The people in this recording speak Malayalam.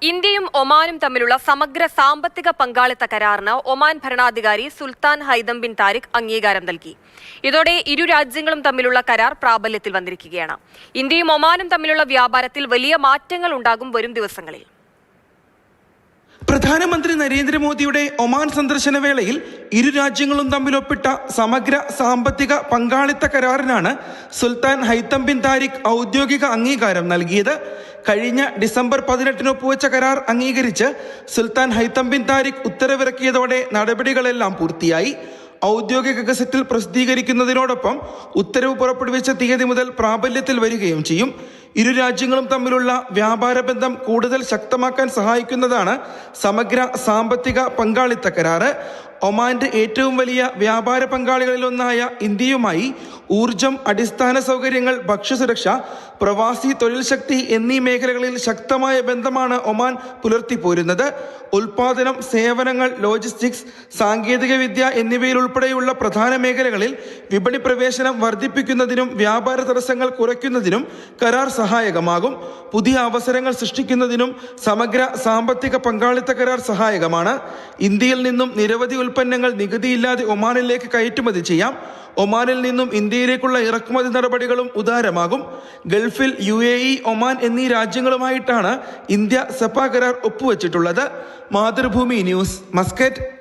ഇന്ത്യയും ഒമാനും തമ്മിലുള്ള സമഗ്ര സാമ്പത്തിക പങ്കാളിത്ത കരാറിന് ഒമാൻ ഭരണാധികാരി സുൽത്താൻ ഹൈതം ബിൻ താരിഖ് അംഗീകാരം നൽകി. ഇതോടെ ഇരു രാജ്യങ്ങളും തമ്മിലുള്ള കരാർ പ്രാബല്യത്തിൽ വന്നിരിക്കുകയാണ്. ഇന്ത്യയും ഒമാനും തമ്മിലുള്ള വ്യാപാരത്തിൽ വലിയ മാറ്റങ്ങൾ ഉണ്ടാകും വരും ദിവസങ്ങളിൽ. പ്രധാനമന്ത്രി നരേന്ദ്രമോദിയുടെ ഒമാൻ സന്ദർശന വേളയിൽ ഇരു രാജ്യങ്ങളും തമ്മിൽ ഒപ്പിട്ട സമഗ്ര സാമ്പത്തിക പങ്കാളിത്ത കരാറിനാണ് സുൽത്താൻ ഹൈതം ബിൻ താരിഖ് ഔദ്യോഗിക അംഗീകാരം നൽകിയത്. കഴിഞ്ഞ ഡിസംബർ 18 ഒപ്പുവെച്ച കരാർ അംഗീകരിച്ച് സുൽത്താൻ ഹൈതം ബിൻ താരിഖ് ഉത്തരവിറക്കിയതോടെ നടപടികളെല്ലാം പൂർത്തിയായി. ഔദ്യോഗിക ഗസറ്റിൽ പ്രസിദ്ധീകരിക്കുന്നതിനോടൊപ്പം ഉത്തരവ് പുറപ്പെടുവിച്ച തീയതി മുതൽ പ്രാബല്യത്തിൽ വരികയും ചെയ്യും. ഇരു രാജ്യങ്ങളും തമ്മിലുള്ള വ്യാപാര ബന്ധം കൂടുതൽ ശക്തമാക്കാൻ സഹായിക്കുന്നതാണ് സമഗ്ര സാമ്പത്തിക പങ്കാളിത്ത കരാറ്. ഒമാന്റെ ഏറ്റവും വലിയ വ്യാപാര പങ്കാളികളിലൊന്നായ ഇന്ത്യയുമായി ഊർജം, അടിസ്ഥാന സൗകര്യങ്ങൾ, ഭക്ഷ്യസുരക്ഷ, പ്രവാസി തൊഴിൽ ശക്തി എന്നീ മേഖലകളിൽ ശക്തമായ ബന്ധമാണ് ഒമാൻ പുലർത്തിപ്പോരുന്നത്. ഉൽപാദനം, സേവനങ്ങൾ, ലോജിസ്റ്റിക്സ്, സാങ്കേതിക വിദ്യ എന്നിവയിലുൾപ്പെടെയുള്ള പ്രധാന മേഖലകളിൽ വിപണി പ്രവേശനം വർദ്ധിപ്പിക്കുന്നതിനും വ്യാപാര തടസ്സങ്ങൾ കുറയ്ക്കുന്നതിനും കരാർ സഹായകമാകും. പുതിയ അവസരങ്ങൾ സൃഷ്ടിക്കുന്നതിനും സമഗ്ര സാമ്പത്തിക പങ്കാളിത്ത കരാർ സഹായകമാണ്. ഇന്ത്യയിൽ നിന്നും നിരവധി ഉൽപ്പന്നങ്ങൾ നികുതിയില്ലാതെ ഒമാനിലേക്ക് കയറ്റുമതി ചെയ്യാം. ഒമാനിൽ നിന്നും ഇന്ത്യയിലേക്കുള്ള ഇറക്കുമതി നടപടികളും ഉദാരമാകും. ഗൾഫിൽ UAE, ഒമാൻ എന്നീ രാജ്യങ്ങളുമായിട്ടാണ് ഇന്ത്യ സെപ്പ കരാർ ഒപ്പുവെച്ചിട്ടുള്ളത്. Mathrubhumi news, Muscat.